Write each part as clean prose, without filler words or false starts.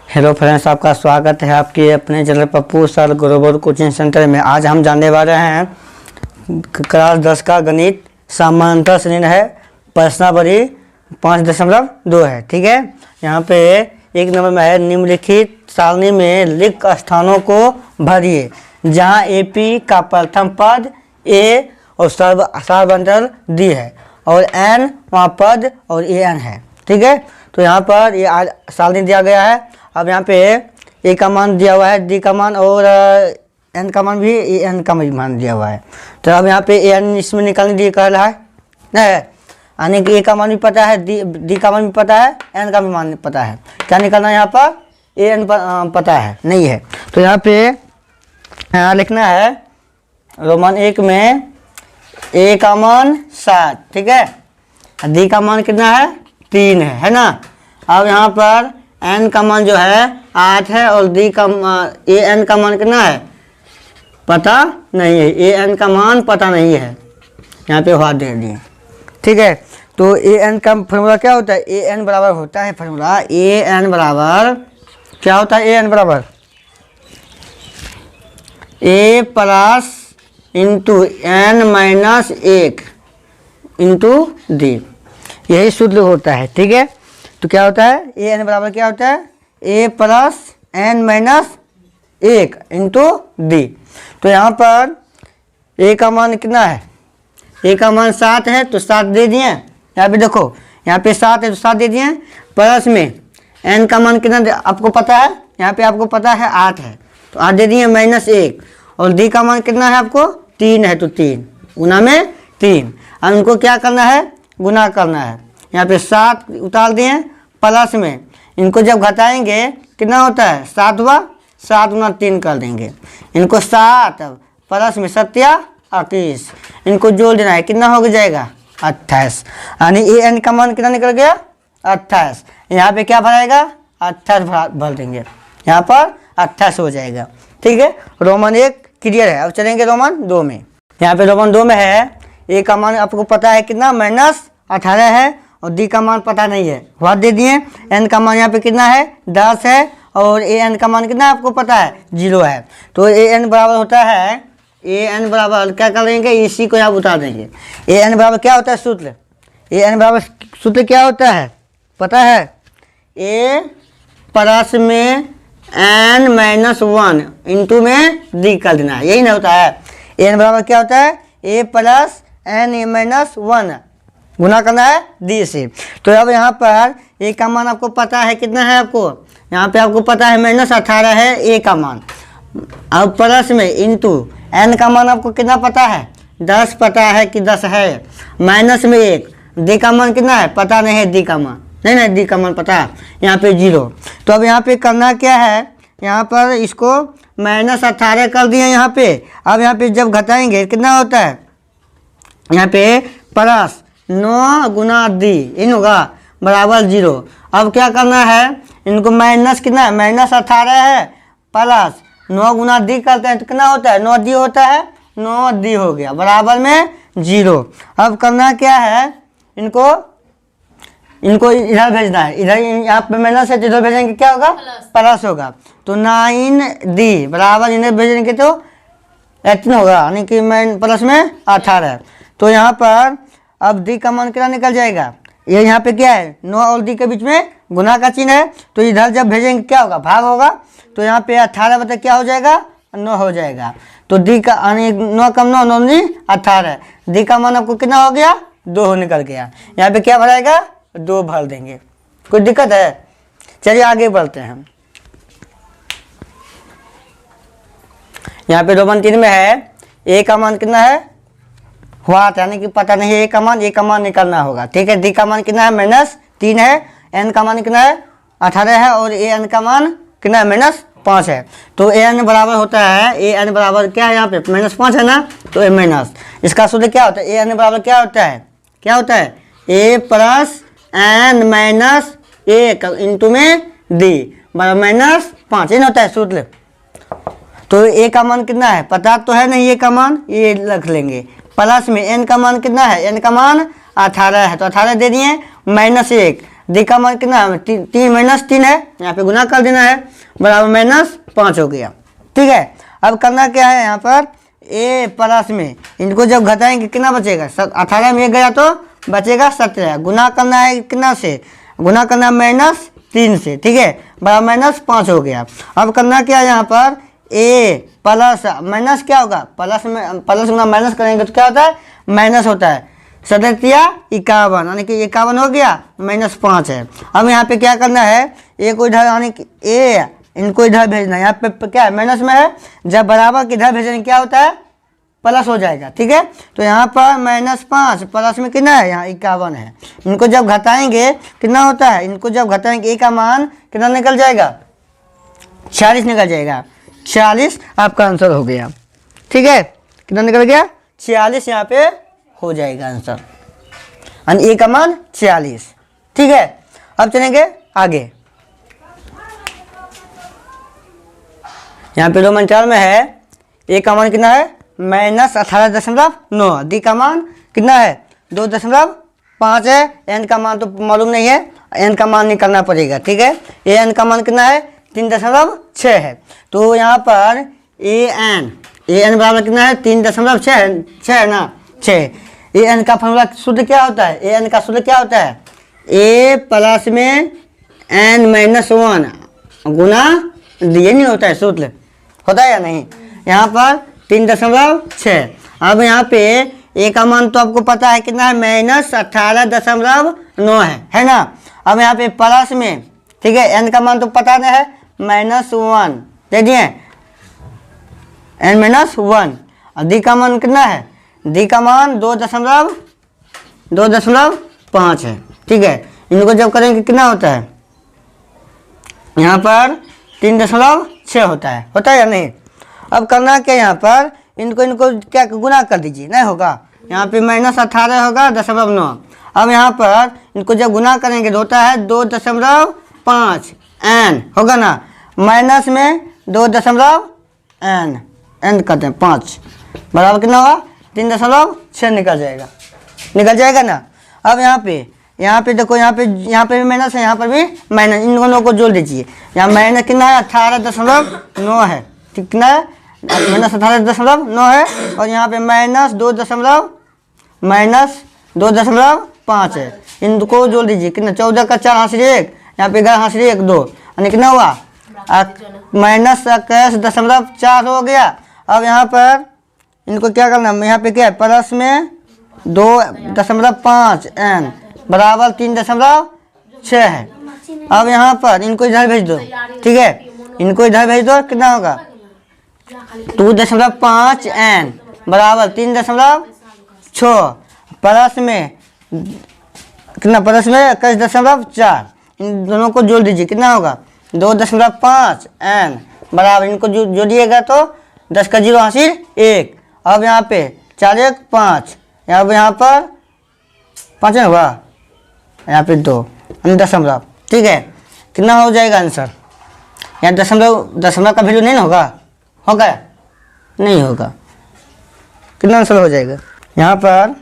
Hello friends, आपका स्वागत है आपके अपने channel Pappu sir global coaching centre में। आज हम जानने वाले हैं क्लास 10 का गणित समानांतर श्रेणी है, प्रश्नावली 5.2 है। ठीक है, यहाँ पे एक नंबर में है निम्नलिखित सारणी में रिक्त स्थानों को भरिए जहाँ AP का प्रथम पद A और सार्वभौमतल D है और N वहाँ पद और AN है। ठीक है, तो यहाँ पर ये सारणी दिया गया है। अब यहाँ पे A का मान दिया हुआ है, D का मान और N का मान भी, N का मान दिया हुआ है। तो अब यहाँ पे AN इसमें निकालने दिए कह रहा है नहीं, यानी कि A का मान भी पता है, D का मान भी पता है, N का भी मान पता है। क्या निकालना है यहाँ पर? AN पता है नहीं है। तो यहाँ पे लिखना है रोमन 1 में A का मान 7, ठीक है, D का मान कितना है? 3 है ना। अब यहाँ पर N का मान जो है 8 है और AN का मान कितना है? पता नहीं है। AN का मान पता नहीं है, यहाँ पे हाथ दे दिए। ठीक है, तो AN का फॉर्मूला क्या होता है? AN बराबर होता है फॉर्मूला AN बराबर क्या होता है? AN बराबर A plus into N minus 1 into D, यही शुद्ध होता है। ठीक है, तो क्या होता है? AN बराबर क्या होता है? A plus N minus 1 into D। तो यहाँ पर A का मान कितना है? A का मान 7 है तो 7 दे दिए। यहाँ पे देखो, यहाँ पे 7 है तो 7 दे दिए। प्लस में N का मान कितना आपको पता है? यहाँ पे आपको पता है 8 है तो 8 दे दिए, माइनस 1। और D का मान कितना है आपको? 3 है तो 3 गुना में 3। अब इनको क्या करना है? गुना करना है। यहाँ पे 7 उतार दिए, प्लस में इनको जब घटाएंगे कितना होता है? 7 हुआ, 7 गुना 3 कर देंगे। इनको 7 प्लस में 7 28, इनको जोड़ देना है, कितना हो जाएगा? 28। यानी AN का मान कितना निकल गया? 28। यहाँ पे क्या भराएगा? 28 भर देंगे, यहाँ पर 28 हो जाएगा। ठीक है, रोमन 1 क्लियर है। अब चलेंगे रोमन 2 में। यहाँ पे रोमन 2 में है A का मान आपको पता है कितना? माइनस 18 है और D का मान पता नहीं है, वाट दे दिए। N का मान यहाँ पे कितना है? 10 है और AN का मान कितना आपको पता है? 0 है। तो AN बराबर होता है, AN बराबर क्या करेंगे? इसी को यहाँ उतार देंगे। AN बराबर क्या होता है? सूत्र AN बराबर सूत्र क्या होता है पता है? A प्लस में N माइनस 1 इंटू में D कर देना है, यही ना होता है। AN बराबर क्या होता है? A प्लस N माइनस 1 गुना करना है D से। तो अब यहाँ पर A का मान आपको पता है कितना है? आपको यहाँ पे आपको पता है माइनस 18 है A का मान। अब प्लस में इंटू N का मान आपको कितना पता है? 10 पता है कि 10 है, माइनस में 1। D का मान कितना है? पता नहीं है D का मान, नहीं D का मान पता है, यहाँ पे 0। तो अब यहाँ पे करना क्या है? यहाँ पर इसको माइनस 18 कर दिए यहाँ पे। अब यहाँ पे जब घटाएंगे कितना होता है? यहाँ पे प्लस 9 गुना D इन होगा बराबर 0। अब क्या करना है? इनको माइनस कितना है? माइनस 18 है प्लस 9 गुना D करते हैं तो कितना होता है? 9D होता है, 9D हो गया बराबर में 0। अब करना क्या है? इनको इधर भेजना है, इधर यहाँ पे माइनस है तो इधर भेजेंगे क्या होगा? प्लस होगा। तो 9D बराबर इन्हें भेजेंगे तो 18 होगा, यानी कि प्लस में 18। तो यहाँ पर अब D का मान कितना निकल जाएगा? ये यहाँ पे क्या है? 9 और D के बीच में गुना का चिन्ह है, तो इधर जब भेजेंगे क्या होगा? भाग होगा। तो यहाँ पे 18 बता क्या हो जाएगा? 9 हो जाएगा। तो D का यानी 9 कम 9 9 18, D का मान आपको कितना हो गया? 2 निकल गया। यहाँ पे क्या भराएगा? 2 भर देंगे। कोई दिक्कत है? चलिए आगे बढ़ते हैं। यहाँ पे रोमन 3 में है A का मान कितना है? वाट, यानी कि पता नहीं है A का मान निकालना होगा। ठीक है, D का मान कितना है? माइनस 3 है। N का मान कितना है? 18 है और AN का मान कितना है? माइनस 5 है। तो AN बराबर होता है, AN बराबर क्या है? यहाँ पे माइनस 5 है ना, तो A माइनस, इसका सूत्र क्या होता है? AN बराबर क्या होता है? क्या होता है? A plus N minus 1 into में D बराबर माइनस 5, ये होता है सूत्र। तो A का मान कितना है? पता तो है नहीं A का मान, ये रख लेंगे। प्लस में N का मान कितना है? N का मान 18 है तो 18 दे दिए, माइनस 1 डी का मान कितना है, 3 माइनस 3 है, यहाँ पे गुना कर देना है, बराबर -5 हो गया। ठीक है, अब करना क्या है, यहाँ पर ए प्लस में इनको जब घटाएंगे कितना बचेगा, 18 में 1 गया तो बचेगा 17, गुना करना है कितना से, गुना करना है -3 से। ठीक है, बराबर -5 हो गया। अब करना क्या है, यहाँ पर ए प्लस माइनस क्या होगा, प्लस में प्लस गुना माइनस करेंगे तो क्या होता है, माइनस होता है। 57 यानी कि 51 हो गया, -5 है। अब यहाँ पे क्या करना है, ए को इधर यानी कि ए इनको इधर भेजना है, यहाँ पे क्या है माइनस में है, जब बराबर के इधर भेजेंगे क्या होता है, प्लस हो जाएगा। ठीक है, तो यहाँ पर -5 प्लस में कितना है, यहाँ 51 है। इनको जब घटाएंगे कितना होता है, इनको जब घटाएंगे ए का मान कितना निकल जाएगा, 46 निकल जाएगा। 46 आपका आंसर हो गया। ठीक है, कितना निकल गया, 46 यहाँ पे हो जाएगा आंसर, यानी ए का मान 46। ठीक है, अब चलेंगे आगे। यहाँ पे रोमन 4 में है, ए का मान कितना है, -18.9, डी का मान कितना है, 2.5 है, एन का मान तो मालूम नहीं है, एन का मान निकालना पड़ेगा। ठीक है, ए एन का मान कितना है, 3.6 है। तो यहाँ पर ए एन बराबर कितना है, 3.6 है ना, 6। ए एन का फॉर्मूला शुद्ध क्या होता है, ए एन का शुद्ध क्या होता है, ए प्लस में n-1 गुना ये नहीं होता है, शुद्ध होता है या नहीं। यहाँ पर 3.6। अब यहाँ पे ए का मान तो आपको पता है कितना है, -18.9 है ना। अब यहाँ पे प्लस में, ठीक है, एन का मान तो पता नहीं है, -1 दे दिए, n-1। और डी का मान कितना है, डी का मान 2.5 है। ठीक है, इनको जब करेंगे कितना होता है, यहाँ पर 3.6 होता है या नहीं। अब करना क्या, यहाँ पर इनको क्या गुना कर दीजिए, नहीं होगा, यहाँ पे -18 होगा 0.9। अब यहाँ पर इनको जब गुना करेंगे तो होता है 2.5 n होगा ना, माइनस में 2.n करते हैं 5, बराबर कितना होगा, 3.6 निकल जाएगा ना। अब यहाँ पे देखो, यहाँ पे भी माइनस है, यहाँ पर भी माइनस, इन दोनों को जोड़ दीजिए। यहाँ माइनस कितना है, 18.9 है, कितना है, -18.9 है, और यहाँ पे -2.5 है। इनको जोड़ दीजिए, कितना, 14 का 4 हाँसरी 1, यहाँ पे 11 हाँसरी 1 2, यानी कितना हुआ, -21.4 हो गया। अब यहाँ पर इनको क्या करना है, यहाँ पे क्या है, प्लस में 2.5 n बराबर 3.6 है। अब यहाँ पर इनको इधर भेज दो। ठीक है, इनको इधर भेज दो, कितना होगा, 2.5 n बराबर 3.6 प्लस में कितना, प्लस में 21.4, इन दोनों को जोड़ दीजिए, कितना होगा, 2.5 n बराबर, इनको जोड़िएगा तो 10 का 0 हासिल 1। अब यहाँ पे 4 1 5, यहाँ पर 5 हुआ, यहाँ पे 2 दशमलव। ठीक है, कितना हो जाएगा आंसर, यहाँ दशमलव का वैल्यू नहीं होगा, नहीं होगा, कितना आंसर हो जाएगा। यहाँ पर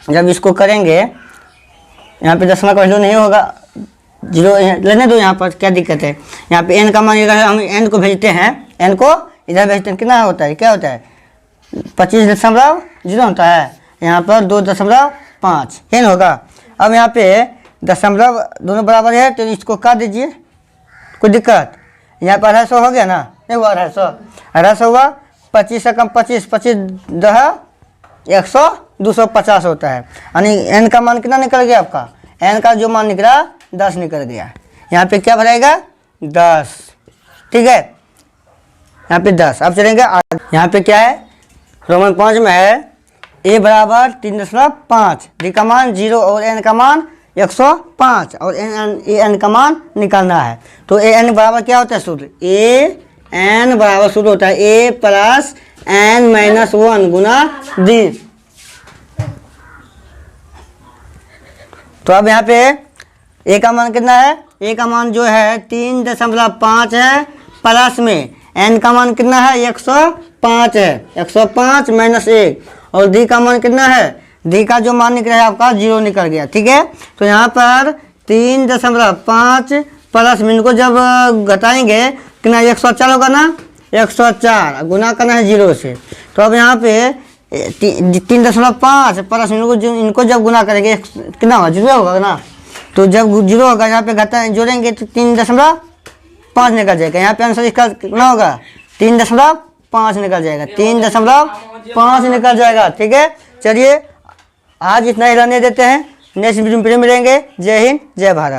जब इसको करेंगे, यहाँ पे दशमलव का वैल्यू नहीं होगा, 0 लेने दो, यहाँ पर क्या दिक्कत है। यहाँ पे n का मान, हम n को भेजते हैं, n को इधर भेजते हैं, कितना होता है, क्या होता है, 25.0 होता है, यहाँ पर 2.5 है ना होगा। अब यहाँ पे दशमलव दोनों बराबर है, तो इसको काट दीजिए, कोई दिक्कत। यहाँ पर 250 हो गया ना, नहीं हुआ, 250 हुआ, 25 से कम 25 10 100 250 होता है, यानी n का मान कितना निकल गया आपका, n का जो मान निकला 10 निकल गया। यहाँ पे क्या भरेगा, 10। ठीक है, यहाँ पे 10। अब चलेंगे आगे। यहाँ पे क्या है, रोमन 5 में है, a बराबर 3.5, डी का मान 0 और n का मान 105, और एन का मान निकालना है। तो ए एन बराबर क्या होता है, सूत्र ए एन बराबर सूत्र होता है a plus n-1 Guna D. तो अब यहाँ पे ए का मान कितना है, ए का मान जो है 3.5 है, प्लस में n का मान कितना है, 105 है, 105 -1, और डी का मान कितना है, डी का जो मान निकला है आपका 0 निकल गया। ठीक है, तो यहाँ पर 3.5 प्लस में इनको जब घटाएंगे कितना 104 होगा ना, 104 गुना करना है 0 से। तो अब यहाँ पे 3.5 प्लस इनको जब गुना करेंगे कितना होगा 0 होगा ना। तो जब 0 होगा यहाँ पे घटा जोड़ेंगे तो 3.5 निकल जाएगा। यहाँ पे आंसर इसका कितना होगा 3.5 निकल जाएगा, 3.5 निकल जाएगा। ठीक है, चलिए आज इतना ही रहने देते हैं, नेक्स्ट वीडियो में मिलेंगे। जय हिंद, जय भारत।